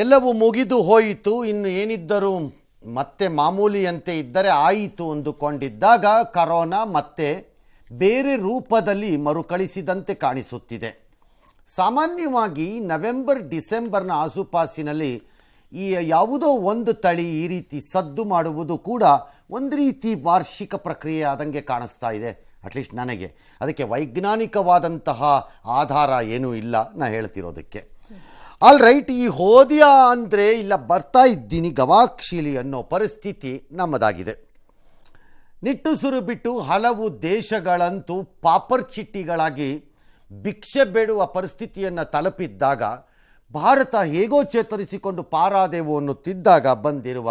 ಎಲ್ಲವೂ ಮುಗಿದು ಹೋಯಿತು, ಇನ್ನು ಏನಿದ್ದರೂ ಮತ್ತೆ ಮಾಮೂಲಿಯಂತೆ ಇದ್ದರೆ ಆಯಿತು ಅಂದುಕೊಂಡಿದ್ದಾಗ ಕರೋನಾ ಮತ್ತೆ ಬೇರೆ ರೂಪದಲ್ಲಿ ಮರುಕಳಿಸಿದಂತೆ ಕಾಣಿಸುತ್ತಿದೆ. ಸಾಮಾನ್ಯವಾಗಿ ನವೆಂಬರ್ ಡಿಸೆಂಬರ್ನ ಆಸುಪಾಸಿನಲ್ಲಿ ಈ ಯಾವುದೋ ಒಂದು ತಳಿ ಈ ರೀತಿ ಸದ್ದು ಮಾಡುವುದು ಕೂಡ ಒಂದು ರೀತಿ ವಾರ್ಷಿಕ ಪ್ರಕ್ರಿಯೆ ಆದಂಗೆ ಕಾಣಿಸ್ತಾ ಇದೆ, ಅಟ್ಲೀಸ್ಟ್ ನನಗೆ. ಅದಕ್ಕೆ ವೈಜ್ಞಾನಿಕವಾದಂತಹ ಆಧಾರ ಏನೂ ಇಲ್ಲ ನಾ ಹೇಳ್ತಿರೋದಕ್ಕೆ. ಆಲ್ ರೈಟ್, ಈ ಹೋದ್ಯಾ ಅಂದರೆ ಇಲ್ಲ ಬರ್ತಾ ಇದ್ದೀನಿ ಗವಾಕ್ಷಿಲಿ ಅನ್ನೋ ಪರಿಸ್ಥಿತಿ ನಮ್ಮದಾಗಿದೆ. ನಿಟ್ಟುಸಿರು ಬಿಟ್ಟು ಹಲವು ದೇಶಗಳಂತೂ ಪಾಪರ್ ಚಿಟ್ಟಿಗಳಾಗಿ ಭಿಕ್ಷೆ ಬೇಡುವ ಪರಿಸ್ಥಿತಿಯನ್ನು ತಲುಪಿದ್ದಾಗ ಭಾರತ ಹೇಗೋ ಚೇತರಿಸಿಕೊಂಡು ಪಾರಾದೆವು ಅನ್ನುತ್ತಿದ್ದಾಗ ಬಂದಿರುವ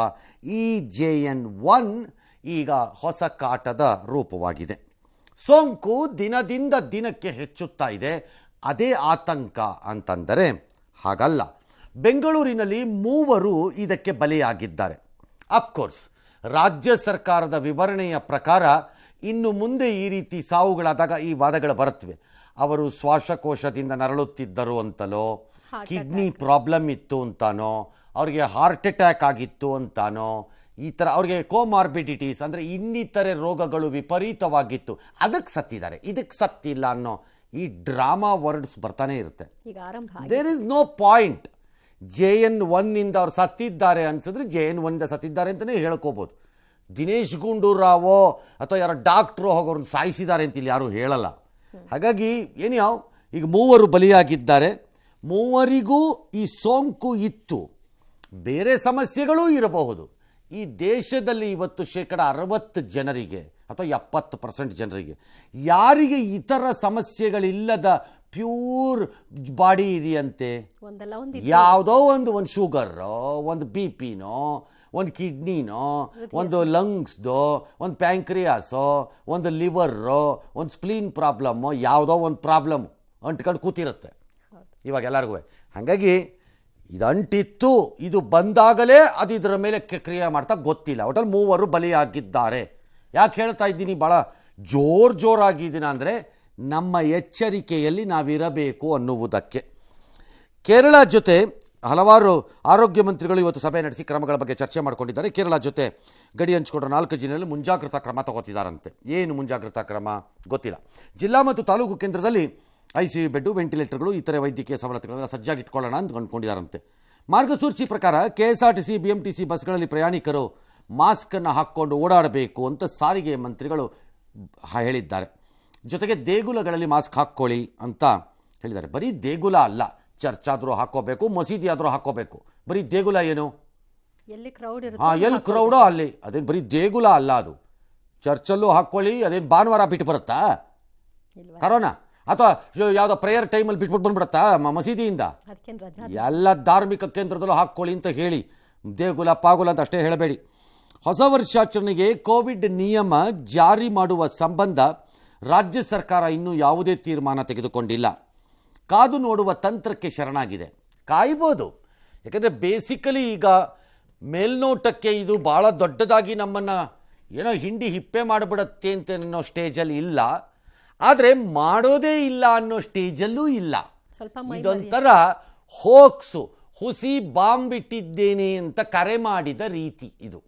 EJN1 ಈಗ ಹೊಸ ಕಾಟದ ರೂಪವಾಗಿದೆ. ಸೋಂಕು ದಿನದಿಂದ ದಿನಕ್ಕೆ ಹೆಚ್ಚುತ್ತಾ ಇದೆ. ಅದೇ ಆತಂಕ ಅಂತಂದರೆ ಹಾಗಲ್ಲ. ಬೆಂಗಳೂರಿನಲ್ಲಿ 3 ಇದಕ್ಕೆ ಬಲಿಯಾಗಿದ್ದಾರೆ. ಅಫ್ಕೋರ್ಸ್ ರಾಜ್ಯ ಸರ್ಕಾರದ ವಿವರಣೆಯ ಪ್ರಕಾರ ಇನ್ನು ಮುಂದೆ ಈ ರೀತಿ ಸಾವುಗಳಾದಾಗ ಈ ವಾದಗಳು ಬರುತ್ತವೆ. ಅವರು ಶ್ವಾಸಕೋಶದಿಂದ ನರಳುತ್ತಿದ್ದರು ಅಂತಲೋ, ಕಿಡ್ನಿ ಪ್ರಾಬ್ಲಮ್ ಇತ್ತು ಅಂತಾನೋ, ಅವ್ರಿಗೆ ಹಾರ್ಟ್ ಅಟ್ಯಾಕ್ ಆಗಿತ್ತು ಅಂತಾನೋ, ಈ ಥರ ಅವ್ರಿಗೆ ಕೋಮಾರ್ಬಿಡಿಟೀಸ್ ಅಂದರೆ ಇನ್ನಿತರೆ ರೋಗಗಳು ವಿಪರೀತವಾಗಿತ್ತು, ಅದಕ್ಕೆ ಸತ್ತಿದ್ದಾರೆ, ಇದಕ್ಕೆ ಸತ್ತಿಲ್ಲ ಅನ್ನೋ ಈ ಡ್ರಾಮಾ ವರ್ಡ್ಸ್ ಬರ್ತಾನೆ ಇರುತ್ತೆ. There is no point. JN1 ಅವ್ರು ಸತ್ತಿದ್ದಾರೆ ಅನ್ಸಿದ್ರೆ JN1 ಸತ್ತಿದ್ದಾರೆ ಅಂತಲೇ ಹೇಳ್ಕೋಬೋದು. ದಿನೇಶ್ ಗುಂಡೂರಾವೋ ಅಥವಾ ಯಾರೋ ಡಾಕ್ಟ್ರು ಹೋಗೋರನ್ನ ಸಾಯಿಸಿದ್ದಾರೆ ಅಂತ ಇಲ್ಲಿ ಯಾರೂ ಹೇಳಲ್ಲ. ಹಾಗಾಗಿ ಏನ್ಯಾವ ಈಗ 3 ಬಲಿಯಾಗಿದ್ದಾರೆ. 3 ಈ ಸೋಂಕು ಇತ್ತು, ಬೇರೆ ಸಮಸ್ಯೆಗಳೂ ಇರಬಹುದು. ಈ ದೇಶದಲ್ಲಿ ಇವತ್ತು 60% ಜನರಿಗೆ ಅಥವಾ 70% ಜನರಿಗೆ ಯಾರಿಗೆ ಇತರ ಸಮಸ್ಯೆಗಳಿಲ್ಲದ ಪ್ಯೂರ್ ಬಾಡಿ ಇದೆಯಂತೆ, ಯಾವುದೋ ಒಂದು ಶುಗರೋ, ಒಂದು BP-ನೋ, ಒಂದು ಕಿಡ್ನಿನೋ, ಒಂದು ಲಂಗ್ಸ್ದೋ, ಒಂದು ಪ್ಯಾಂಕ್ರಿಯಾಸೋ, ಒಂದು ಲಿವರೋ, ಒಂದು ಸ್ಪ್ಲೀನ್ ಪ್ರಾಬ್ಲಮ್ಮೋ, ಯಾವುದೋ ಒಂದು ಪ್ರಾಬ್ಲಮ್ ಅಂಟ್ಕೊಂಡು ಕೂತಿರುತ್ತೆ ಇವಾಗ ಎಲ್ಲರಿಗೂ. ಹಾಗಾಗಿ ಇದು ಅಂಟಿತ್ತು, ಇದು ಬಂದಾಗಲೇ ಅದು ಇದರ ಮೇಲೆ ಕ್ರಿಯೆ ಮಾಡ್ತಾ ಗೊತ್ತಿಲ್ಲ. ಒಟ್ಟಲ್ಲಿ 3 ಬಲಿಯಾಗಿದ್ದಾರೆ. ಯಾಕೆ ಹೇಳ್ತಾ ಇದ್ದೀನಿ ಭಾಳ ಜೋರಾಗಿದ್ದೀನಿ ಅಂದರೆ ನಮ್ಮ ಎಚ್ಚರಿಕೆಯಲ್ಲಿ ನಾವಿರಬೇಕು ಅನ್ನುವುದಕ್ಕೆ. ಕೇರಳ ಜೊತೆ ಹಲವಾರು ಆರೋಗ್ಯ ಮಂತ್ರಿಗಳು ಇವತ್ತು ಸಭೆ ನಡೆಸಿ ಕ್ರಮಗಳ ಬಗ್ಗೆ ಚರ್ಚೆ ಮಾಡ್ಕೊಂಡಿದ್ದಾರೆ. ಕೇರಳ ಜೊತೆ ಗಡಿ ಹಂಚಿಕೊಂಡ್ರ 4 ಜಿಲ್ಲೆಯಲ್ಲಿ ಮುಂಜಾಗ್ರತಾ ಕ್ರಮ ತಗೋತಿದ್ದಾರಂತೆ. ಏನು ಮುಂಜಾಗ್ರತಾ ಕ್ರಮ ಗೊತ್ತಿಲ್ಲ. ಜಿಲ್ಲಾ ಮತ್ತು ತಾಲೂಕು ಕೇಂದ್ರದಲ್ಲಿ ICU ಬೆಡ್ಡು, ವೆಂಟಿಲೇಟರ್ಗಳು, ಇತರೆ ವೈದ್ಯಕೀಯ ಸವಲತ್ತುಗಳನ್ನು ಸಜ್ಜಾಗಿಟ್ಕೊಳ್ಳೋಣ ಅಂತ ಅಂದ್ಕೊಂಡಿದ್ದಾರಂತೆ. ಮಾರ್ಗಸೂಚಿ ಪ್ರಕಾರ KSRTC BMTC ಬಸ್ಗಳಲ್ಲಿ ಪ್ರಯಾಣಿಕರು ಮಾಸ್ಕನ್ನು ಹಾಕ್ಕೊಂಡು ಓಡಾಡಬೇಕು ಅಂತ ಸಾರಿಗೆ ಮಂತ್ರಿಗಳು ಹೇಳಿದ್ದಾರೆ. ಜೊತೆಗೆ ದೇಗುಲಗಳಲ್ಲಿ ಮಾಸ್ಕ್ ಹಾಕ್ಕೊಳ್ಳಿ ಅಂತ ಹೇಳಿದ್ದಾರೆ. ಬರೀ ದೇಗುಲ ಅಲ್ಲ, ಚರ್ಚ್ ಆದರೂ ಹಾಕೋಬೇಕು, ಮಸೀದಿ ಆದರೂ ಹಾಕೋಬೇಕು. ಬರೀ ದೇಗುಲ ಏನು, ಎಲ್ಲಿ ಕ್ರೌಡೋ ಅಲ್ಲಿ, ಅದೇನು ಬರೀ ದೇಗುಲ ಅಲ್ಲ, ಅದು ಚರ್ಚಲ್ಲೂ ಹಾಕ್ಕೊಳ್ಳಿ. ಅದೇನು ಭಾನುವಾರ ಬಿಟ್ಟು ಬರುತ್ತಾ ಕರೋನಾ, ಅಥವಾ ಯಾವುದೋ ಪ್ರೇಯರ್ ಟೈಮಲ್ಲಿ ಬಿಟ್ಬಿಟ್ಟು ಬಂದ್ಬಿಡುತ್ತಾ ಮಸೀದಿಯಿಂದ? ಎಲ್ಲ ಧಾರ್ಮಿಕ ಕೇಂದ್ರದಲ್ಲೂ ಹಾಕ್ಕೊಳ್ಳಿ ಅಂತ ಹೇಳಿ, ದೇಗುಲ ಪಾಗುಲ ಅಂತ ಅಷ್ಟೇ ಹೇಳಬೇಡಿ. ಹೊಸ ವರ್ಷಾಚರಣೆಗೆ ಕೋವಿಡ್ ನಿಯಮ ಜಾರಿ ಮಾಡುವ ಸಂಬಂಧ ರಾಜ್ಯ ಸರ್ಕಾರ ಇನ್ನೂ ಯಾವುದೇ ತೀರ್ಮಾನ ತೆಗೆದುಕೊಂಡಿಲ್ಲ. ಕಾದು ನೋಡುವ ತಂತ್ರಕ್ಕೆ ಶರಣಾಗಿದೆ. ಕಾಯ್ಬೋದು, ಯಾಕಂದರೆ ಬೇಸಿಕಲಿ ಈಗ ಮೇಲ್ನೋಟಕ್ಕೆ ಇದು ಭಾಳ ದೊಡ್ಡದಾಗಿ ನಮ್ಮನ್ನು ಏನೋ ಹಿಂಡಿ ಹಿಪ್ಪೆ ಮಾಡಿಬಿಡತ್ತೆ ಅಂತ ಅನ್ನೋ ಸ್ಟೇಜಲ್ಲಿ ಇಲ್ಲ, ಆದರೆ ಮಾಡೋದೇ ಇಲ್ಲ ಅನ್ನೋ ಸ್ಟೇಜಲ್ಲೂ ಇಲ್ಲ. ಇದೊಂಥರ ಹೋಕ್ಸು, ಹುಸಿ ಬಾಂಬ್ ಇಟ್ಟಿದ್ದೇನೆ ಅಂತ ಕರೆ ಮಾಡಿದ ರೀತಿ ಇದು.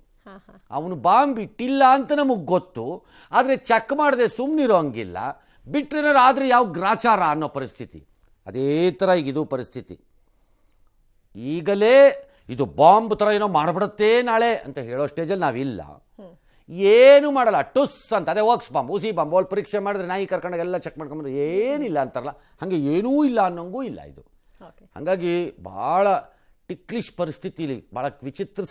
ಅವನು ಬಾಂಬ್ ಇಟ್ಟಿಲ್ಲ ಅಂತ ನಮಗೆ ಗೊತ್ತು, ಆದರೆ ಚೆಕ್ ಮಾಡದೆ ಸುಮ್ಮನಿರೋ ಹಂಗಿಲ್ಲ, ಬಿಟ್ಟರೆ ಆದರೆ ಯಾವ ಗ್ರಾಚಾರ ಅನ್ನೋ ಪರಿಸ್ಥಿತಿ. ಅದೇ ಥರ ಈಗ ಇದು ಪರಿಸ್ಥಿತಿ. ಈಗಲೇ ಇದು ಬಾಂಬ್ ಥರ ಏನೋ ಮಾಡಿಬಿಡುತ್ತೆ ನಾಳೆ ಅಂತ ಹೇಳೋ ಸ್ಟೇಜಲ್ಲಿ ನಾವಿಲ್ಲ. ಏನು ಮಾಡಲ್ಲ, ಟುಸ್ ಅಂತ, ಅದೇ ವರ್ಕ್ಸ್ ಬಾಂಬ್, ಉಸಿ ಬಾಂಬ್, ಅಲ್ಲಿ ಪರೀಕ್ಷೆ ಮಾಡಿದ್ರೆ ನಾಯಿ ಕರ್ಕೊಂಡಾಗೆಲ್ಲ ಚೆಕ್ ಮಾಡ್ಕೊಂಡ್ರೆ ಏನಿಲ್ಲ ಅಂತಾರಲ್ಲ, ಹಾಗೆ ಏನೂ ಇಲ್ಲ ಅನ್ನೋಂಗೂ ಇಲ್ಲ ಇದು. ಹಾಗಾಗಿ ಭಾಳ ಟಿಕ್ಲಿಶ್ ಪರಿಸ್ಥಿತಿಲಿ, ಭಾಳ ವಿಚಿತ್ರ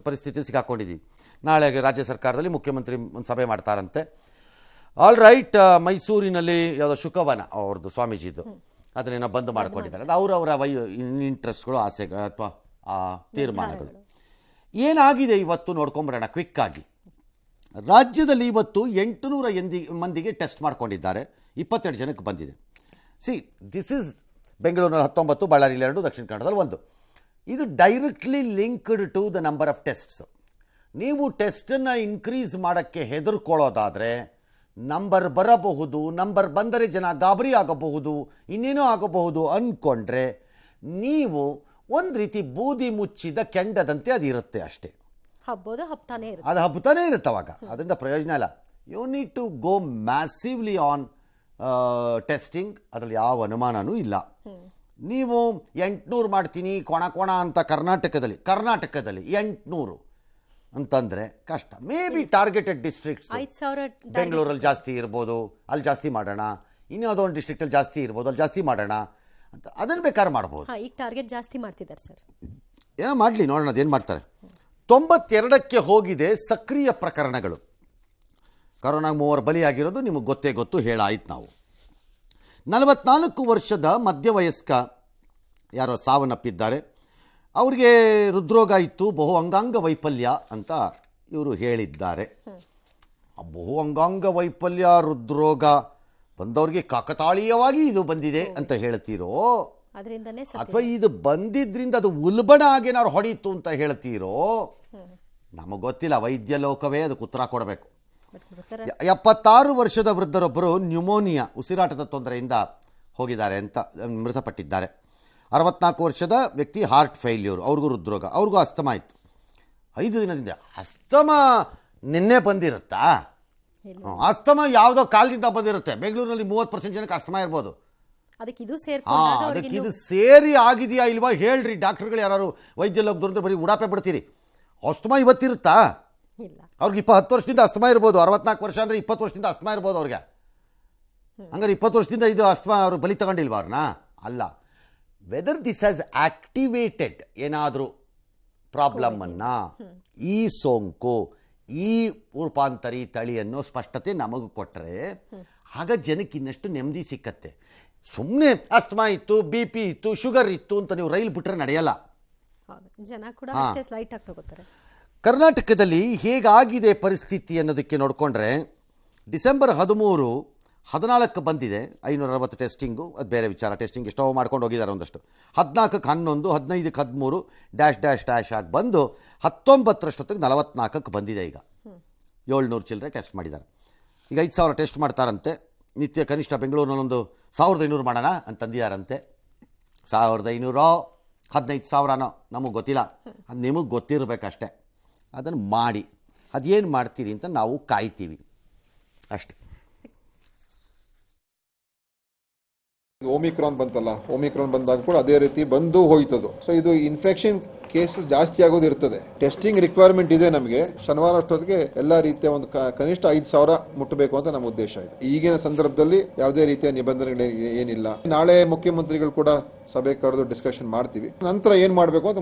ಪರಿಸ್ಥಿತಿಲಿ ಸಿಕ್ಕಾಕೊಂಡಿದ್ದೀವಿ. ನಾಳೆ ರಾಜ್ಯ ಸರ್ಕಾರದಲ್ಲಿ ಮುಖ್ಯಮಂತ್ರಿ ಒಂದು ಸಭೆ ಮಾಡ್ತಾರಂತೆ. ಆಲ್ ರೈಟ್, ಮೈಸೂರಿನಲ್ಲಿ ಯಾವುದೋ ಶುಕವನ ಅವ್ರದ್ದು ಸ್ವಾಮೀಜಿದು, ಅದನ್ನೇನೋ ಬಂದ್ ಮಾಡ್ಕೊಂಡಿದ್ದಾರೆ. ಅದು ಅವರವರ ಇಂಟ್ರೆಸ್ಟ್ಗಳು, ಆಸೆಗಳು ಅಥವಾ ತೀರ್ಮಾನಗಳು. ಏನಾಗಿದೆ ಇವತ್ತು ನೋಡ್ಕೊಂಬರೋಣ ಕ್ವಿಕ್ಕಾಗಿ. ರಾಜ್ಯದಲ್ಲಿ ಇವತ್ತು 800 ಮಂದಿಗೆ ಟೆಸ್ಟ್ ಮಾಡ್ಕೊಂಡಿದ್ದಾರೆ. 22 ಜನಕ್ಕೆ ಬಂದಿದೆ. ದಿಸ್ ಇಸ್ ಬೆಂಗಳೂರಿನಲ್ಲಿ 19, ಬಳ್ಳಾರಿಯಲ್ಲಿ 2, ದಕ್ಷಿಣ ಕನ್ನಡದಲ್ಲಿ 1. ಇದು directly linked to the number of tests. ನೀವು ಟೆಸ್ಟನ್ನು ಇನ್ಕ್ರೀಸ್ ಮಾಡೋಕ್ಕೆ ಹೆದರ್ಕೊಳ್ಳೋದಾದರೆ ನಂಬರ್ ಬರಬಹುದು, ನಂಬರ್ ಬಂದರೆ ಜನ ಗಾಬರಿ ಆಗಬಹುದು, ಇನ್ನೇನೋ ಆಗಬಹುದು ಅಂದ್ಕೊಂಡ್ರೆ ನೀವು ಒಂದು ರೀತಿ ಬೂದಿ ಮುಚ್ಚಿದ ಕೆಂಡದಂತೆ ಅದು ಇರುತ್ತೆ ಅಷ್ಟೇ. ಹಬ್ತಾನೆ ಇರುತ್ತೆ, ಅದು ಹಬ್ಬತಾನೇ ಇರುತ್ತೆ. ಅವಾಗ ಅದರಿಂದ ಪ್ರಯೋಜನ ಇಲ್ಲ. You need to go massively on testing. ಅದರಲ್ಲಿ ಯಾವ ಅನುಮಾನನೂ ಇಲ್ಲ. ನೀವು 800 ಮಾಡ್ತೀನಿ ಕೋಣ ಅಂತ ಕರ್ನಾಟಕದಲ್ಲಿ 800 ಅಂತಂದರೆ ಕಷ್ಟ. ಮೇ ಬಿ ಟಾರ್ಗೆಟೆಡ್ ಡಿಸ್ಟ್ರಿಕ್ಟ್ಸ್ ಬೆಂಗಳೂರಲ್ಲಿ ಜಾಸ್ತಿ ಇರ್ಬೋದು, ಅಲ್ಲಿ ಜಾಸ್ತಿ ಮಾಡೋಣ. ಇನ್ಯಾವುದೋ ಒಂದು ಡಿಸ್ಟ್ರಿಕ್ಟಲ್ಲಿ ಜಾಸ್ತಿ ಇರ್ಬೋದು, ಅಲ್ಲಿ ಜಾಸ್ತಿ ಮಾಡೋಣ ಅಂತ ಅದನ್ನು ಬೇಕಾದ್ರೆ ಮಾಡ್ಬೋದು. ಈಗ ಟಾರ್ಗೆಟ್ ಜಾಸ್ತಿ ಮಾಡ್ತಿದ್ದಾರೆ ಸರ್. ಏನೋ ಮಾಡಲಿ, ನೋಡೋಣ ಅದೇನು ಮಾಡ್ತಾರೆ. 92ಕ್ಕೆ ಹೋಗಿದೆ ಸಕ್ರಿಯ ಪ್ರಕರಣಗಳು. ಕರೋನಾಗೆ 3 ಬಲಿಯಾಗಿರೋದು ನಿಮಗೆ ಗೊತ್ತು, ಹೇಳಾಯ್ತು ನಾವು. 44 ವರ್ಷದ ಮಧ್ಯವಯಸ್ಕ ಯಾರೋ ಸಾವನ್ನಪ್ಪಿದ್ದಾರೆ. ಅವ್ರಿಗೆ ಹೃದ್ರೋಗ ಇತ್ತು, ಬಹು ಅಂಗಾಂಗ ವೈಫಲ್ಯ ಅಂತ ಇವರು ಹೇಳಿದ್ದಾರೆ. ಬಹು ಅಂಗಾಂಗ ವೈಫಲ್ಯ ಹೃದ್ರೋಗ ಬಂದವ್ರಿಗೆ ಕಾಕತಾಳೀಯವಾಗಿ ಇದು ಬಂದಿದೆ ಅಂತ ಹೇಳ್ತೀರೋ, ಅಥವಾ ಇದು ಬಂದಿದ್ರಿಂದ ಅದು ಉಲ್ಬಣ ಆಗೇನಾರು ಹೊಡೀತು ಅಂತ ಹೇಳ್ತೀರೋ, ನಮಗೆ ಗೊತ್ತಿಲ್ಲ. ವೈದ್ಯ ಲೋಕವೇ ಅದಕ್ಕೆ ಉತ್ತರ ಕೊಡಬೇಕು. 76 ವರ್ಷದ ವೃದ್ಧರೊಬ್ಬರು ನ್ಯೂಮೋನಿಯಾ ಉಸಿರಾಟದ ತೊಂದರೆಯಿಂದ ಹೋಗಿದ್ದಾರೆ ಅಂತ ಮೃತಪಟ್ಟಿದ್ದಾರೆ. 64 ವರ್ಷದ ವ್ಯಕ್ತಿ ಹಾರ್ಟ್ ಫೇಲ್ಯೂರ್, ಅವ್ರಿಗೂ ಹೃದ್ರೋಗ, ಅವ್ರಿಗೂ ಅಸ್ತಮ ಇತ್ತು 5 ದಿನದಿಂದ. ಅಸ್ತಮ ನಿನ್ನೆ ಬಂದಿರುತ್ತಾ? ಅಸ್ತಮ ಯಾವುದೋ ಕಾಲದಿಂದ ಬಂದಿರುತ್ತೆ. ಬೆಂಗಳೂರಿನಲ್ಲಿ 30% ಜನಕ್ಕೆ ಅಸ್ತಮ ಇರ್ಬೋದು. ಅದಕ್ಕೆ ಇದು ಸೇರಿ ಆಗಿದೆಯಾ ಇಲ್ವಾ ಹೇಳ್ರಿ ಡಾಕ್ಟರ್ಗಳು. ಯಾರು ವೈದ್ಯ ಲೋಕದವ್ರಿಂದ ಬರೀ ಉಡಾಪೆ ಬಿಡ್ತೀರಿ. ಅಸ್ತಮ ಇವತ್ತಿರುತ್ತಾ? ಅವ್ರಿಗೆ 10 ವರ್ಷದಿಂದ ಅಸ್ತಮ ಇರ್ಬೋದು. 64 ವರ್ಷ ಅಂದರೆ 20 ವರ್ಷದಿಂದ ಅಸ್ತಮ ಇರ್ಬೋದು ಅವ್ರಿಗೆ. ಹಂಗಾರೆ 20 ವರ್ಷದಿಂದ ಇದು ಅಸ್ತಮ ಅವರು ಬಲಿ ತಗೊಂಡಿಲ್ವಾ ಅವ್ರನ್ನ? ಅಲ್ಲ. ವೆದರ್ ದಿಸ್ ಹ್ಯಾಸ್ ಆಕ್ಟಿವೇಟೆಡ್ ಏನಾದರೂ ಪ್ರಾಬ್ಲಮ್ಮನ್ನು, ಈ ಸೋಂಕು, ಈ ರೂಪಾಂತರಿ ತಳಿಯನ್ನು ಸ್ಪಷ್ಟತೆ ನಮಗೆ ಕೊಟ್ಟರೆ ಆಗ ಜನಕ್ಕೆ ಇನ್ನಷ್ಟು ನೆಮ್ಮದಿ ಸಿಕ್ಕತ್ತೆ. ಸುಮ್ಮನೆ ಅಸ್ತಮಾ ಇತ್ತು, BP ಇತ್ತು, ಶುಗರ್ ಇತ್ತು ಅಂತ ನೀವು ರೈಲು ಬಿಟ್ಟರೆ ನಡೆಯಲ್ಲ. ಜನ ಕೂಡ ಅಷ್ಟೇ ಸ್ಲೈಟ್ ಆಗಿ ತಗೋತಾರೆ. ಕರ್ನಾಟಕದಲ್ಲಿ ಹೇಗಾಗಿದೆ ಪರಿಸ್ಥಿತಿ ಅನ್ನೋದಕ್ಕೆ ನೋಡಿಕೊಂಡ್ರೆ, ಡಿಸೆಂಬರ್ 13 14 ಬಂದಿದೆ 560 ಟೆಸ್ಟಿಂಗು. ಅದು ಬೇರೆ ವಿಚಾರ. ಟೆಸ್ಟಿಂಗ್ ಎಷ್ಟೋ ಮಾಡ್ಕೊಂಡು ಹೋಗಿದ್ದಾರೆ ಒಂದಷ್ಟು. 14ಕ್ಕೆ 11, 15ಕ್ಕೆ 13 ಡ್ಯಾಶ್ ಆಗಿ ಬಂದು 19ರಷ್ಟೊತ್ತಿಗೆ 44ಕ್ಕೆ ಬಂದಿದೆ. ಈಗ 700 ಚಿಲ್ಲರೆ ಟೆಸ್ಟ್ ಮಾಡಿದ್ದಾರೆ. ಈಗ 5000 ಟೆಸ್ಟ್ ಮಾಡ್ತಾರಂತೆ ನಿತ್ಯ. ಕನಿಷ್ಠ ಬೆಂಗಳೂರಿನಲ್ಲೊಂದು 1500 ಮಾಡೋಣ ಅಂತಂದಿದ್ದಾರಂತೆ. 1500 15,000ನೋ ನಮಗೆ ಗೊತ್ತಿಲ್ಲ. ಅದು ನಿಮಗೆ ಗೊತ್ತಿರಬೇಕಷ್ಟೆ. ಅದನ್ನು ಮಾಡಿ ಅದೇನು ಮಾಡ್ತೀರಿ ಅಂತ ನಾವು ಕಾಯ್ತೀವಿ ಅಷ್ಟೆ. ಓಮಿಕ್ರಾನ್ ಬಂತಲ್ಲ, ಓಮಿಕ್ರಾನ್ ಬಂದಾಗ ಕೂಡ ಅದೇ ರೀತಿ ಬಂದು ಹೋಯ್ತದು. ಸೊ ಇದು ಇನ್ಫೆಕ್ಷನ್ ಕೇಸಸ್ ಜಾಸ್ತಿ ಆಗೋದು ಇರ್ತದೆ. ಟೆಸ್ಟಿಂಗ್ ರಿಕ್ವೈರ್ಮೆಂಟ್ ಇದೆ ನಮಗೆ. ಶನಿವಾರ ಅಷ್ಟೊತ್ತಿಗೆ ಎಲ್ಲಾ ರೀತಿಯ ಒಂದು ಕನಿಷ್ಠ 5,000 ಮುಟ್ಟಬೇಕು ಅಂತ ನಮ್ಮ ಉದ್ದೇಶ ಇದೆ. ಈಗಿನ ಸಂದರ್ಭದಲ್ಲಿ ಯಾವುದೇ ರೀತಿಯ ನಿಬಂಧನೆಗಳು ಏನಿಲ್ಲ. ನಾಳೆ ಮುಖ್ಯಮಂತ್ರಿಗಳು ಕೂಡ ಸಭೆ ಕರೆದು ಡಿಸ್ಕಷನ್ ಮಾಡ್ತೀವಿ. ನಂತರ ಏನ್ ಮಾಡಬೇಕು ಅಂತ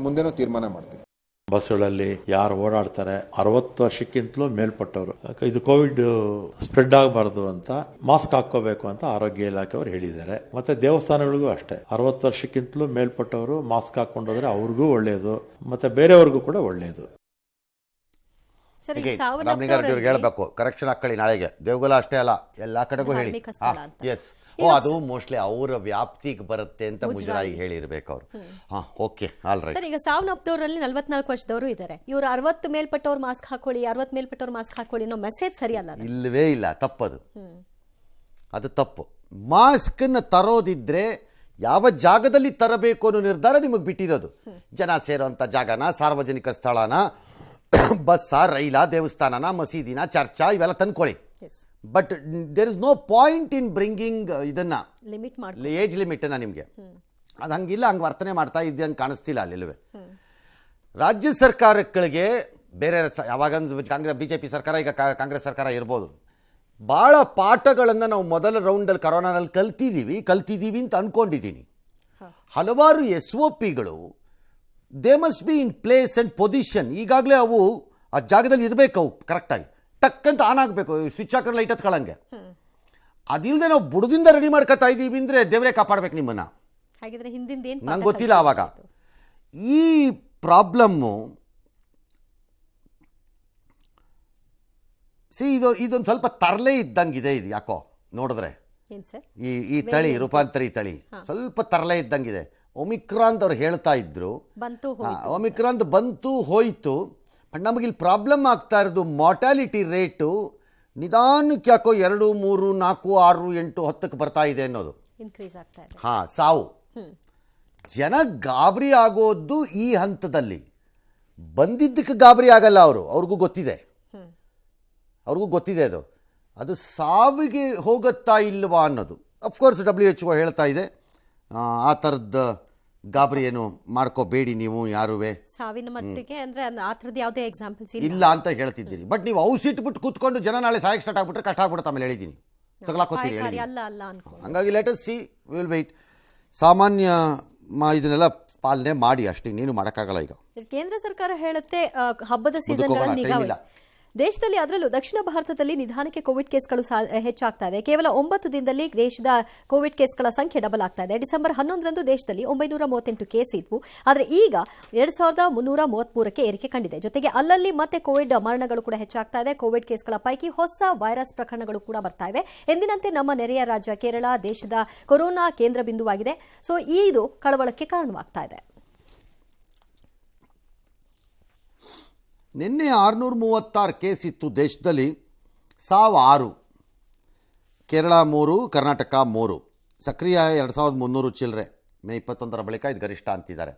ಮುಂದೆ ತೀರ್ಮಾನ ಮಾಡ್ತೀವಿ. ಬಸ್ಗಳಲ್ಲಿ ಯಾರು ಓಡಾಡ್ತಾರೆ 60 ವರ್ಷಕ್ಕಿಂತಲೂ ಮೇಲ್ಪಟ್ಟವರು, ಇದು ಕೋವಿಡ್ ಸ್ಪ್ರೆಡ್ ಆಗಬಾರ್ದು ಅಂತ ಮಾಸ್ಕ್ ಹಾಕೋಬೇಕು ಅಂತ ಆರೋಗ್ಯ ಇಲಾಖೆಯವರು ಹೇಳಿದ್ದಾರೆ. ಮತ್ತೆ ದೇವಸ್ಥಾನಗಳಿಗೂ ಅಷ್ಟೇ 60 ವರ್ಷಕ್ಕಿಂತಲೂ ಮೇಲ್ಪಟ್ಟವರು ಮಾಸ್ಕ್ ಹಾಕೊಂಡೋದ್ರೆ ಅವ್ರಿಗೂ ಒಳ್ಳೆಯದು, ಮತ್ತೆ ಬೇರೆಯವ್ರಿಗೂ ಕೂಡ ಒಳ್ಳೆಯದು. ಹೇಳ್ಬೇಕು, ಕರೆಕ್ಷನ್ ಹಾಕೊಳ್ಳಿ ನಾಳೆಗೆ. ದೇವಗುಲ ಅಷ್ಟೇ ಅಲ್ಲ, ಎಲ್ಲಾ ಕಡೆಗೂ ಹೇಳಿ. ಎಸ್, ಅದು ಮೋಸ್ಟ್ಲಿ ಅವರ ವ್ಯಾಪ್ತಿಗೆ ಬರುತ್ತೆ ಅಂತ ಮುಜರಾಯಿ ಹೇಳಿರ್ಬೇಕು ಅವರು. Okay, all right. ಈಗ ಸಾವನ್ನಪ್ಪದವರಲ್ಲಿ 44 ವರ್ಷದವರು ಇದ್ದಾರೆ. ಇವರು 60 ಮೇಲ್ಪಟ್ಟವ್ರು ಮಾಸ್ಕ್ ಹಾಕೊಳ್ಳಿ, 60 ಮೇಲ್ಪಟ್ಟವ್ರು ಮಾಸ್ಕ್ ಹಾಕೊಳ್ಳಿ ಅನ್ನೋ ಮೆಸೇಜ್ ಸರಿಯಲ್ಲ. ಇಲ್ಲವೇ ಇಲ್ಲ, ತಪ್ಪದು. ಅದು ತಪ್ಪು. ಮಾಸ್ಕನ್ನು ತರೋದಿದ್ರೆ ಯಾವ ಜಾಗದಲ್ಲಿ ತರಬೇಕು ಅನ್ನೋ ನಿರ್ಧಾರ ನಿಮಗೆ ಬಿಟ್ಟಿರೋದು. ಜನ ಸೇರೋಂಥ ಜಾಗನ, ಸಾರ್ವಜನಿಕ ಸ್ಥಳನ, ಬಸ್ಸ, ರೈಲ, ದೇವಸ್ಥಾನನ, ಮಸೀದಿನ, ಚರ್ಚಾ ಇವೆಲ್ಲ ತಂದ್ಕೊಳ್ಳಿ. But there is no point in bringing ಇದನ್ನ ಏಜ್ ಲಿಮಿಟನ್ನು ನಿಮಗೆ. ಅದು ಹಂಗಿಲ್ಲ, ಹಂಗೆ ವರ್ತನೆ ಮಾಡ್ತಾ ಇದ್ದಂಗೆ ಕಾಣಿಸ್ತಿಲ್ಲ ಅಲ್ಲಿಲ್ವೇ. ರಾಜ್ಯ ಸರ್ಕಾರಗಳಿಗೆ ಬೇರೆ ಯಾವಾಗ BJP ಸರ್ಕಾರ, ಈಗ ಕಾಂಗ್ರೆಸ್ ಸರ್ಕಾರ ಇರ್ಬೋದು, ಭಾಳ ಪಾಠಗಳನ್ನು ನಾವು ಮೊದಲ ರೌಂಡಲ್ಲಿ ಕರೋನಾನಲ್ಲಿ ಕಲ್ತಿದ್ದೀವಿ ಅಂತ ಅಂದ್ಕೊಂಡಿದ್ದೀನಿ. ಹಲವಾರು SOPಗಳು they must be in place and position. ಈಗಾಗಲೇ ಅವು ಆ ಜಾಗದಲ್ಲಿ ಇರಬೇಕು. ಅವು ಕರೆಕ್ಟಾಗಿ ಟಕ್ಕಂತ ಆನ್ ಆಗಬೇಕು. ಸ್ವಿಚ್ ಹಾಕರ್ ಲೈಟ್ ಹತ್ಕೊಳ್ಳಂಗೆ. ಅದಿಲ್ಲದೆ ನಾವು ಬುಡದಿಂದ ರೆಡಿ ಮಾಡ್ಕೊತಾ ಇದ್ದೀವಿ ಅಂದರೆ ದೇವರೇ ಕಾಪಾಡಬೇಕು ನಿಮ್ಮನ್ನು. ನಂಗೆ ಗೊತ್ತಿಲ್ಲ ಆವಾಗ. ಈ ಪ್ರಾಬ್ಲಮ್ಮು ಇದೊಂದು ಸ್ವಲ್ಪ ತರಲೆ ಇದ್ದಂಗಿದೆ. ಇದು ಯಾಕೋ ನೋಡಿದ್ರೆ ಈ ತಳಿ, ರೂಪಾಂತರಿ ತಳಿ ಸ್ವಲ್ಪ ತರಲೆ ಇದ್ದಂಗಿದೆ. ಒಮಿಕ್ರಾನ್ ಅವ್ರು ಹೇಳ್ತಾ ಇದ್ರು, ಒಮಿಕ್ರಾನ್ ಬಂತು ಹೋಯ್ತು. ಬಟ್ ನಮಗಿಲ್ಲಿ ಪ್ರಾಬ್ಲಮ್ ಆಗ್ತಾ ಇರೋದು ಮಾರ್ಟಾಲಿಟಿ ರೇಟು ನಿಧಾನಕ್ಕೆ ಯಾಕೋ 2, 3, 4, 6, 8, 10ಕ್ಕೆ ಬರ್ತಾ ಇದೆ ಅನ್ನೋದು. ಸಾವು ಜನ ಗಾಬರಿ ಆಗೋದು ಈ ಹಂತದಲ್ಲಿ. ಬಂದಿದ್ದಕ್ಕೆ ಗಾಬರಿ ಆಗಲ್ಲ ಅವ್ರಿಗೂ ಗೊತ್ತಿದೆ, ಅದು ಸಾವಿಗೆ ಹೋಗುತ್ತಾ ಇಲ್ವಾ ಅನ್ನೋದು. ಅಫ್ಕೋರ್ಸ್ WHO ಹೇಳ್ತಾ ಇದೆ ಆ ಥರದ ಗಾಬರಿ ಏನು ಮಾಡ್ಕೋಬೇಡಿ ನೀವು ಯಾರುವೆ, ಸಾವಿನ ಮಟ್ಟಿಗೆ ಅಂದ್ರೆ ಆ ಥರದ್ದು ಯಾವುದೇ ಎಕ್ಸಾಂಪಲ್ಸ್ ಇಲ್ಲ ಅಂತ ಹೇಳ್ತಿದ್ದೀರಿ. ಬಟ್ ನೀವು ಔಸಿಟ್ಬಿಟ್ಟು ಕೂತ್ಕೊಂಡು ಜನ ನಾಳೆ ಸಾಯಕ್ಕೆ ಸ್ಟಾರ್ಟ್ ಆಗ್ಬಿಟ್ರೆ ಕಷ್ಟ ಆಗ್ಬಿಡುತ್ತೆ. ಆಮೇಲೆ ಹೇಳಿದ್ದೀನಿ ತಗೊಳಕೋತೀರಿ ಹೇಳಿದ್ದೀನಿ. ಅಲ್ಲ ಅನ್ಕೋ. ಹಂಗಾಗಿ let us see, will weight. ಸಾಮಾನ್ಯ ಇದನ್ನೆಲ್ಲ ಪಾಲನೆ ಮಾಡಿ, ಅಷ್ಟೇ, ನೀನು ಮಾಡೋಕ್ಕಾಗಲ್ಲ. ಈಗ ಕೇಂದ್ರ ಸರ್ಕಾರ ಹೇಳುತ್ತೆ ಹಬ್ಬದ ಸೀಸನ್ ನಿಗಾ ದೇಶದಲ್ಲಿ, ಅದರಲ್ಲೂ ದಕ್ಷಿಣ ಭಾರತದಲ್ಲಿ ನಿಧಾನಕ್ಕೆ ಕೋವಿಡ್ ಕೇಸ್ಗಳು ಹೆಚ್ಚಾಗ್ತಾ ಇದೆ. ಕೇವಲ 9 ದಿನದಲ್ಲಿ ದೇಶದ ಕೋವಿಡ್ ಕೇಸ್ಗಳ ಸಂಖ್ಯೆ ಡಬಲ್ ಆಗ್ತಾ ಇದೆ. ಡಿಸೆಂಬರ್ 11ರಂದು ದೇಶದಲ್ಲಿ 938 ಕೇಸ್ ಇದ್ವು, ಆದರೆ ಈಗ 2333ಕ್ಕೆ ಏರಿಕೆ ಕಂಡಿದೆ. ಜೊತೆಗೆ ಅಲ್ಲಲ್ಲಿ ಮತ್ತೆ ಕೋವಿಡ್ ಮರಣಗಳು ಕೂಡ ಹೆಚ್ಚಾಗ್ತಾ ಇದೆ. ಕೋವಿಡ್ ಕೇಸ್ಗಳ ಪೈಕಿ ಹೊಸ ವೈರಸ್ ಪ್ರಕರಣಗಳು ಕೂಡ ಬರ್ತಾ ಇವೆ. ಎಂದಿನಂತೆ ನಮ್ಮ ನೆರೆಯ ರಾಜ್ಯ ಕೇರಳ ದೇಶದ ಕೊರೋನಾ ಕೇಂದ್ರ ಬಿಂದುವಾಗಿದೆ. ಸೊ ಇದು ಕಳವಳಕ್ಕೆ ಕಾರಣವಾಗ್ತಾ ಇದೆ. ನಿನ್ನೆ 636 ಕೇಸ್ ಇತ್ತು ದೇಶದಲ್ಲಿ, 6 ಕೇರಳ 3, ಕರ್ನಾಟಕ 3, ಸಕ್ರಿಯ 2300 ಚಿಲ್ಲರೆ. ಮೇ 21ರ ಬಳಿಕ ಇದು ಗರಿಷ್ಠ ಅಂತಿದ್ದಾರೆ.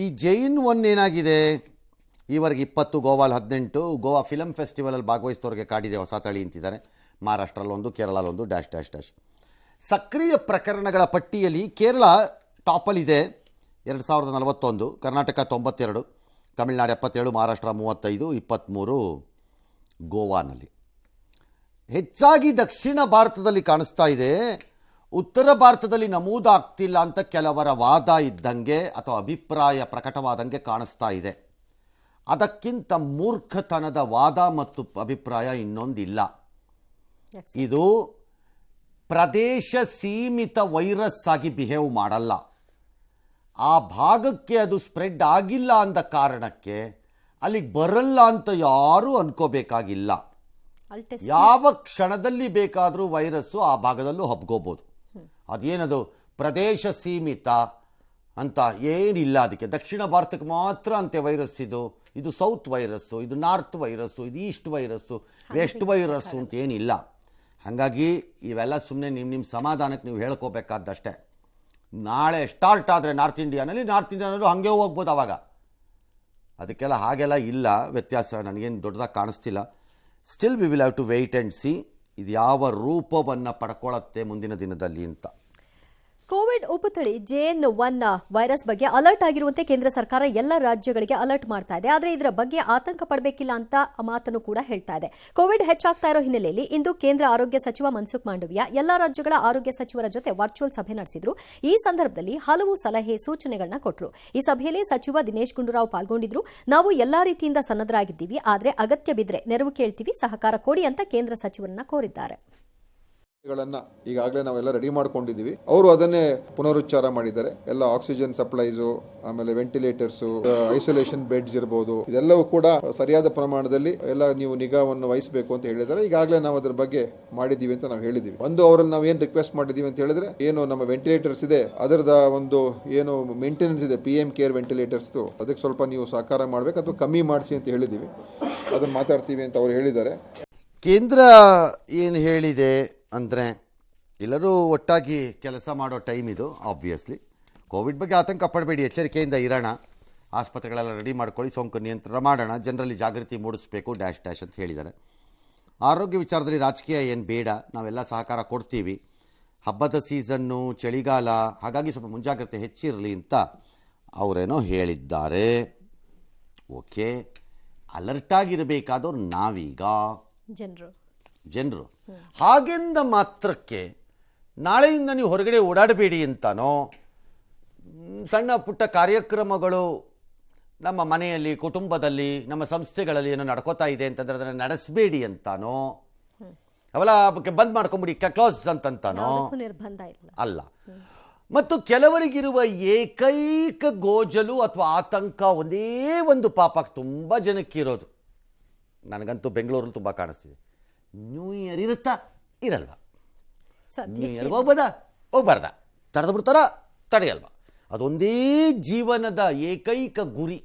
ಈ ಜೈನ್ ಒನ್ ಏನಾಗಿದೆ, ಈವರೆಗೆ 20, ಗೋವಾಲ್ 18. ಗೋವಾ ಫಿಲಮ್ ಫೆಸ್ಟಿವಲಲ್ಲಿ ಭಾಗವಹಿಸಿದವ್ರಿಗೆ ಕಾಡಿದೆ ಹೊಸ ತಳಿ ಅಂತಿದ್ದಾರೆ. ಮಹಾರಾಷ್ಟ್ರಲ್ಲೊಂದು, ಕೇರಳಲ್ಲೊಂದು, ಡ್ಯಾಶ್ ಡ್ಯಾಶ್ ಡ್ಯಾಶ್. ಸಕ್ರಿಯ ಪ್ರಕರಣಗಳ ಪಟ್ಟಿಯಲ್ಲಿ ಕೇರಳ ಟಾಪಲ್ಲಿದೆ 2041, ಕರ್ನಾಟಕ 92, ತಮಿಳುನಾಡು 77, ಮಹಾರಾಷ್ಟ್ರ 35, 23 ಗೋವಾನಲ್ಲಿ. ಹೆಚ್ಚಾಗಿ ದಕ್ಷಿಣ ಭಾರತದಲ್ಲಿ ಕಾಣಿಸ್ತಾ ಇದೆ. ಉತ್ತರ ಭಾರತದಲ್ಲಿ ನಮೂದಾಗ್ತಿಲ್ಲ ಅಂತ ಕೆಲವರ ವಾದ ಇದ್ದಂಗೆ ಅಥವಾ ಅಭಿಪ್ರಾಯ ಪ್ರಕಟವಾದಂಗೆ ಕಾಣಿಸ್ತಾ ಇದೆ. ಅದಕ್ಕಿಂತ ಮೂರ್ಖತನದ ವಾದ ಮತ್ತು ಅಭಿಪ್ರಾಯ ಇನ್ನೊಂದಿಲ್ಲ. ಇದು ಪ್ರದೇಶ ಸೀಮಿತ ವೈರಸ್ ಆಗಿ ಬಿಹೇವ್ ಮಾಡಲ್ಲ. ಆ ಭಾಗಕ್ಕೆ ಅದು ಸ್ಪ್ರೆಡ್ ಆಗಿಲ್ಲ ಅಂದ ಕಾರಣಕ್ಕೆ ಅಲ್ಲಿಗೆ ಬರಲ್ಲ ಅಂತ ಯಾರೂ ಅನ್ಕೋಬೇಕಾಗಿಲ್ಲ. ಯಾವ ಕ್ಷಣದಲ್ಲಿ ಬೇಕಾದರೂ ವೈರಸ್ಸು ಆ ಭಾಗದಲ್ಲೂ ಹಬ್ಕೋಬೋದು. ಅದೇನದು ಪ್ರದೇಶ ಸೀಮಿತ ಅಂತ ಏನಿಲ್ಲ. ಅದಕ್ಕೆ ದಕ್ಷಿಣ ಭಾರತಕ್ಕೆ ಮಾತ್ರ ಅಂತೆ ವೈರಸ್ ಇದು ಸೌತ್ ವೈರಸ್ಸು, ಇದು ನಾರ್ತ್ ವೈರಸ್ಸು, ಇದು ಈಸ್ಟ್ ವೈರಸ್ಸು, ವೆಸ್ಟ್ ವೈರಸ್ಸು ಅಂತ ಏನಿಲ್ಲ. ಹಾಗಾಗಿ ಇವೆಲ್ಲ ಸುಮ್ಮನೆ ನಿಮ್ಮ ಸಮಾಧಾನಕ್ಕೆ ನೀವು ಹೇಳ್ಕೋಬೇಕಾದಷ್ಟೇ. ನಾಳೆ ಸ್ಟಾರ್ಟ್ ಆದರೆ ನಾರ್ತ್ ಇಂಡಿಯಾನಲ್ಲೂ ಹಾಗೆ ಹೋಗ್ಬೋದು. ಆವಾಗ ಅದಕ್ಕೆಲ್ಲ ಹಾಗೆಲ್ಲ ಇಲ್ಲ, ವ್ಯತ್ಯಾಸ ನನಗೇನು ದೊಡ್ಡದಾಗಿ ಕಾಣಿಸ್ತಿಲ್ಲ. Still we will have to wait and see ಇದು ಯಾವ ರೂಪವನ್ನು ಪಡ್ಕೊಳ್ಳುತ್ತೆ ಮುಂದಿನ ದಿನದಲ್ಲಿ ಅಂತ. ಕೋವಿಡ್ ಉಪತಳಿ JN1 ವೈರಸ್ ಬಗ್ಗೆ ಅಲರ್ಟ್ ಆಗಿರುವಂತೆ ಕೇಂದ್ರ ಸರ್ಕಾರ ಎಲ್ಲ ರಾಜ್ಯಗಳಿಗೆ ಅಲರ್ಟ್ ಮಾಡ್ತಾ ಇದೆ. ಆದರೆ ಇದರ ಬಗ್ಗೆ ಆತಂಕ ಪಡಬೇಕಿಲ್ಲ ಅಂತ ಮಾತನ್ನು ಕೂಡ ಹೇಳ್ತಾ ಇದೆ. ಕೋವಿಡ್ ಹೆಚ್ಚಾಗ್ತಾ ಇರೋ ಹಿನ್ನೆಲೆಯಲ್ಲಿ ಇಂದು ಕೇಂದ್ರ ಆರೋಗ್ಯ ಸಚಿವ ಮನ್ಸುಖ್ ಮಾಂಡವಿಯಾ ಎಲ್ಲ ರಾಜ್ಯಗಳ ಆರೋಗ್ಯ ಸಚಿವರ ಜೊತೆ ವರ್ಚುವಲ್ ಸಭೆ ನಡೆಸಿದ್ರು. ಈ ಸಂದರ್ಭದಲ್ಲಿ ಹಲವು ಸಲಹೆ ಸೂಚನೆಗಳನ್ನ ಕೊಟ್ಟರು. ಈ ಸಭೆಯಲ್ಲಿ ಸಚಿವ ದಿನೇಶ್ ಗುಂಡೂರಾವ್ ಪಾಲ್ಗೊಂಡಿದ್ರು. ನಾವು ಎಲ್ಲಾ ರೀತಿಯಿಂದ ಸನ್ನದ್ಧರಾಗಿದ್ದೀವಿ, ಆದರೆ ಅಗತ್ಯ ಬಿದ್ದರೆ ನೆರವು ಕೇಳ್ತೀವಿ, ಸಹಕಾರ ಕೊಡಿ ಅಂತ ಕೇಂದ್ರ ಸಚಿವರನ್ನ ಕೋರಿದ್ದಾರೆ. ಈಗಾಗಲೇ ನಾವೆಲ್ಲ ರೆಡಿ ಮಾಡ್ಕೊಂಡಿದ್ದೀವಿ. ಅವರು ಅದನ್ನೇ ಪುನರುಚ್ಚಾರ ಮಾಡಿದ್ದಾರೆ. ಎಲ್ಲ ಆಕ್ಸಿಜನ್ ಸಪ್ಲೈಸು, ಆಮೇಲೆ ವೆಂಟಿಲೇಟರ್ಸು, ಐಸೋಲೇಷನ್ ಬೆಡ್ಸ್ ಇರಬಹುದು, ಇದೆಲ್ಲವೂ ಕೂಡ ಸರಿಯಾದ ಪ್ರಮಾಣದಲ್ಲಿ ಎಲ್ಲ ನೀವು ನಿಗಾವನ್ನು ವಹಿಸಬೇಕು ಅಂತ ಹೇಳಿದ್ದಾರೆ. ಈಗಾಗಲೇ ನಾವು ಅದರ ಬಗ್ಗೆ ಮಾಡಿದ್ದೀವಿ ಅಂತ ನಾವು ಹೇಳಿದ್ದೀವಿ. ಅವರಲ್ಲಿ ನಾವು ಏನು ರಿಕ್ವೆಸ್ಟ್ ಮಾಡಿದ್ದೀವಿ ಅಂತ ಹೇಳಿದ್ರೆ, ಏನು ನಮ್ಮ ವೆಂಟಿಲೇಟರ್ಸ್ ಇದೆ ಅದರದ ಒಂದು ಏನು ಮೇಂಟೆನೆನ್ಸ್ ಇದೆ PM ಕೇರ್ ವೆಂಟಿಲೇಟರ್ಸ್, ಅದಕ್ಕೆ ಸ್ವಲ್ಪ ನೀವು ಸಹಕಾರ ಮಾಡಬೇಕು ಅಥವಾ ಕಮ್ಮಿ ಮಾಡಿಸಿ ಅಂತ ಹೇಳಿದ್ದೀವಿ. ಅದನ್ನು ಮಾತಾಡ್ತೀವಿ ಅಂತ ಅವರು ಹೇಳಿದ್ದಾರೆ. ಕೇಂದ್ರ ಏನು ಹೇಳಿದೆ ಅಂದರೆ, ಎಲ್ಲರೂ ಒಟ್ಟಾಗಿ ಕೆಲಸ ಮಾಡೋ ಟೈಮ್ ಇದು. ಆಬ್ವಿಯಸ್ಲಿ ಕೋವಿಡ್ ಬಗ್ಗೆ ಆತಂಕ ಪಡಬೇಡಿ, ಎಚ್ಚರಿಕೆಯಿಂದ ಇರೋಣ, ಆಸ್ಪತ್ರೆಗಳೆಲ್ಲ ರೆಡಿ ಮಾಡ್ಕೊಳ್ಳಿ, ಸೋಂಕು ನಿಯಂತ್ರಣ ಮಾಡೋಣ, ಜನರಲ್ಲಿ ಜಾಗೃತಿ ಮೂಡಿಸಬೇಕು, ಡ್ಯಾಶ್ ಡ್ಯಾಶ್ ಅಂತ ಹೇಳಿದ್ದಾರೆ. ಆರೋಗ್ಯ ವಿಚಾರದಲ್ಲಿ ರಾಜಕೀಯ ಏನು ಬೇಡ, ನಾವೆಲ್ಲ ಸಹಕಾರ ಕೊಡ್ತೀವಿ. ಹಬ್ಬದ ಸೀಸನ್ನು, ಚಳಿಗಾಲ, ಹಾಗಾಗಿ ಸ್ವಲ್ಪ ಮುಂಜಾಗ್ರತೆ ಹೆಚ್ಚಿರಲಿ ಅಂತ ಅವರೇನೋ ಹೇಳಿದ್ದಾರೆ. ಓಕೆ, ಅಲರ್ಟಾಗಿರಬೇಕಾದವ್ರು ನಾವೀಗ ಜನರು. ಹಾಗೆಂದ ಮಾತ್ರಕ್ಕೆ ನಾಳೆಯಿಂದ ನೀವು ಹೊರಗಡೆ ಓಡಾಡಬೇಡಿ ಅಂತಾನೋ, ಸಣ್ಣ ಪುಟ್ಟ ಕಾರ್ಯಕ್ರಮಗಳು ನಮ್ಮ ಮನೆಯಲ್ಲಿ, ಕುಟುಂಬದಲ್ಲಿ, ನಮ್ಮ ಸಂಸ್ಥೆಗಳಲ್ಲಿ ಏನೋ ನಡ್ಕೋತಾ ಇದೆ ಅಂತಂದ್ರೆ ಅದನ್ನು ನಡೆಸಬೇಡಿ ಅಂತಾನೋ, ಅವೆಲ್ಲ ಬಂದ್ ಮಾಡ್ಕೊಂಬಿಡಿ, ಕ್ಲೋಸ್ ಅಂತಂತಾನೋ ನಿರ್ಬಂಧ ಅಲ್ಲ. ಮತ್ತು ಕೆಲವರಿಗಿರುವ ಏಕೈಕ ಗೋಜಲು ಅಥವಾ ಆತಂಕ ಒಂದೇ ಒಂದು, ಪಾಪ ತುಂಬ ಜನಕ್ಕಿರೋದು, ನನಗಂತೂ ಬೆಂಗಳೂರಲ್ಲಿ ತುಂಬ ಕಾಣಿಸ್ತಿದೆ, ನ್ಯೂ ಇಯರ್ ಇರುತ್ತಾ ಇರಲ್ವಾ, ನ್ಯೂ ಇಯರ್ ಹೋಗ್ಬಾರ್ದ, ತಡೆದು ಬಿಡ್ತಾರ ತಡೆಯಲ್ವಾ, ಅದೊಂದೇ ಜೀವನದ ಏಕೈಕ ಗುರಿ